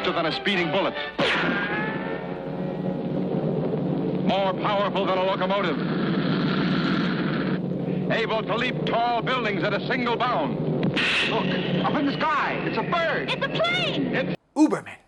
swifter than a speeding bullet. More powerful than a locomotive. Able to leap tall buildings at a single bound. Look, up in the sky. It's a bird. It's a plane. It's Ubermensch.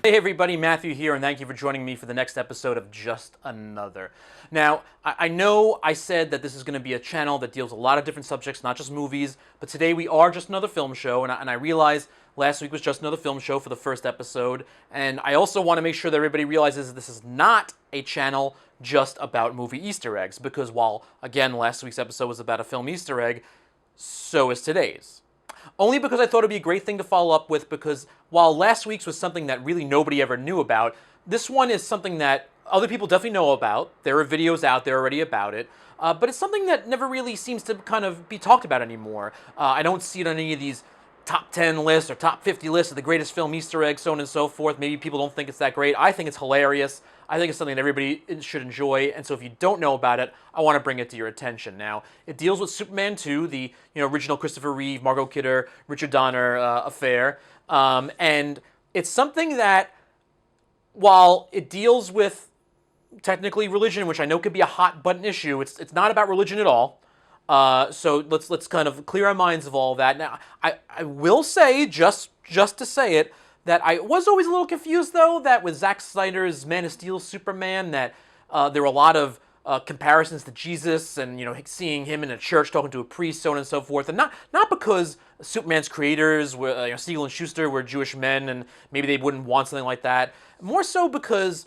Hey everybody, Matthew here, and thank you for joining me for the next episode of Just Another. Now, I know I said that this is going to be a channel that deals with a lot of different subjects, not just movies, but today we are Just Another Film Show, and I realize last week was Just Another Film Show for the first episode, and I also want to make sure that everybody realizes this is not a channel just about movie Easter eggs, because while, again, last week's episode was about a film Easter egg, so is today's. Only because I thought it'd be a great thing to follow up with, because while last week's was something that really nobody ever knew about, this one is something that other people definitely know about. There are videos out there already about it, but it's something that never really seems to kind of be talked about anymore. I don't see it on any of these top 10 lists or top 50 lists of the greatest film Easter eggs, so on and so forth. Maybe people don't think it's that great. I think it's hilarious. I think it's something that everybody should enjoy, and so if you don't know about it, I want to bring it to your attention. Now, it deals with Superman 2, the original Christopher Reeve, Margot Kidder, Richard Donner affair, and it's something that, while it deals with technically religion, which I know could be a hot button issue, it's not about religion at all. So let's kind of clear our minds of all of that. Now, I will say, just to say it, that I was always a little confused, though, that with Zack Snyder's Man of Steel Superman, that there were a lot of comparisons to Jesus, and seeing him in a church talking to a priest, so on and so forth, and not because Superman's creators were Siegel and Schuster were Jewish men, and maybe they wouldn't want something like that. More so because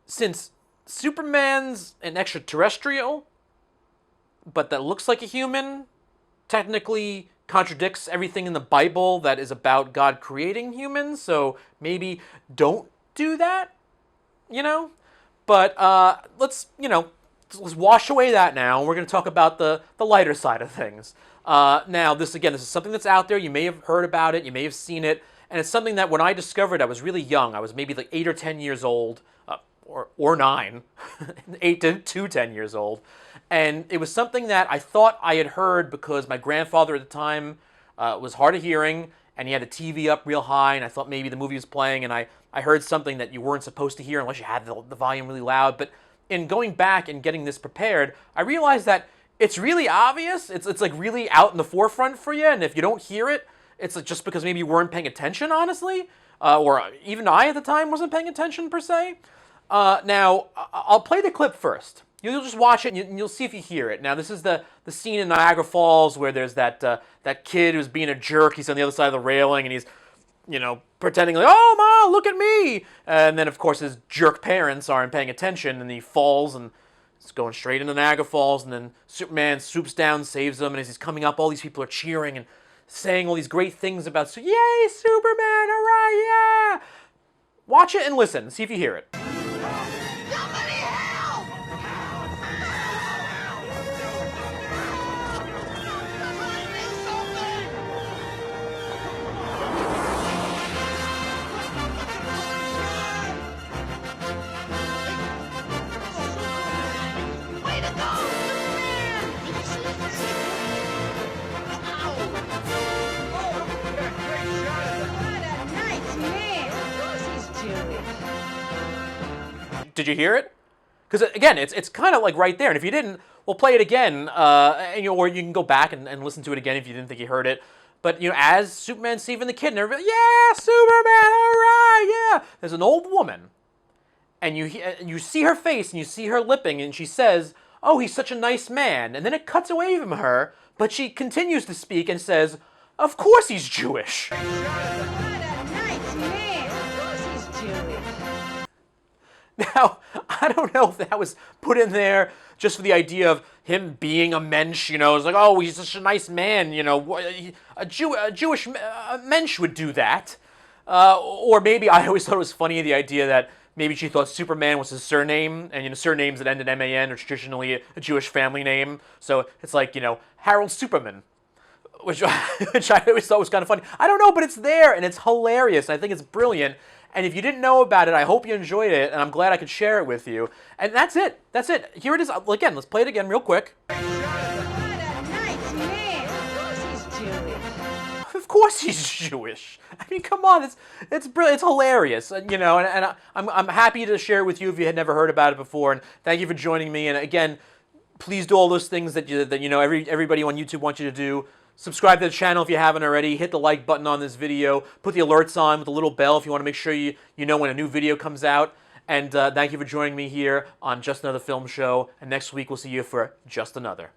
since Superman's an extraterrestrial, but that looks like a human, technically contradicts everything in the Bible that is about God creating humans, so maybe don't do that, But let's wash away that now, and we're going to talk about the lighter side of things. Now, this is something that's out there. You may have heard about it, you may have seen it, and it's something that when I discovered, I was really young. I was maybe like 8 or 10 years old, or 9, 8 to 10 years old. And it was something that I thought I had heard because my grandfather at the time was hard of hearing, and he had the TV up real high, and I thought maybe the movie was playing, and I heard something that you weren't supposed to hear unless you had the volume really loud. But in going back and getting this prepared, I realized that it's really obvious. It's like really out in the forefront for you, and if you don't hear it, it's just because maybe you weren't paying attention, honestly, or even I at the time wasn't paying attention per se. Now, I'll play the clip first. You'll just watch it, and you'll see if you hear it. Now, this is the scene in Niagara Falls where there's that kid who's being a jerk. He's on the other side of the railing, and he's, pretending like, "Oh, Ma, look at me!" And then, of course, his jerk parents aren't paying attention, and he falls, and it's going straight into Niagara Falls, and then Superman swoops down, saves him, and as he's coming up, all these people are cheering and saying all these great things about, "Yay, Superman, hooray, yeah!" Watch it and listen, see if you hear it. Did you hear it? Because again, it's kind of like right there, and if you didn't, we'll play it again, or you can go back and listen to it again if you didn't think you heard it. But as Superman's saving the kid, and everybody, "Yeah, Superman, all right, yeah." There's an old woman, and you see her face, and you see her lipping, and she says, "Oh, he's such a nice man," and then it cuts away from her, but she continues to speak and says, "Of course he's Jewish." What a nice man. Of course he's Jewish. Now, I don't know if that was put in there just for the idea of him being a mensch, it's like, "Oh, he's such a nice man, a Jewish mensch would do that." Or maybe I always thought it was funny, the idea that maybe she thought Superman was his surname, and surnames that end in M-A-N are traditionally a Jewish family name. So it's like, Harold Superman. which which I always thought was kind of funny. I don't know, but it's there and it's hilarious. I think it's brilliant. And if you didn't know about it, I hope you enjoyed it, and I'm glad I could share it with you. And that's it. That's it. Here it is. Again, let's play it again real quick. What a nice man. Of course he's Jewish. Of course he's Jewish. I mean, come on, it's brilliant. It's hilarious, you know. And I'm happy to share it with you if you had never heard about it before. And thank you for joining me. And again, please do all those things that you know everybody on YouTube wants you to do. Subscribe to the channel if you haven't already. Hit the like button on this video. Put the alerts on with the little bell if you want to make sure you know when a new video comes out. And thank you for joining me here on Just Another Film Show. And next week we'll see you for Just Another.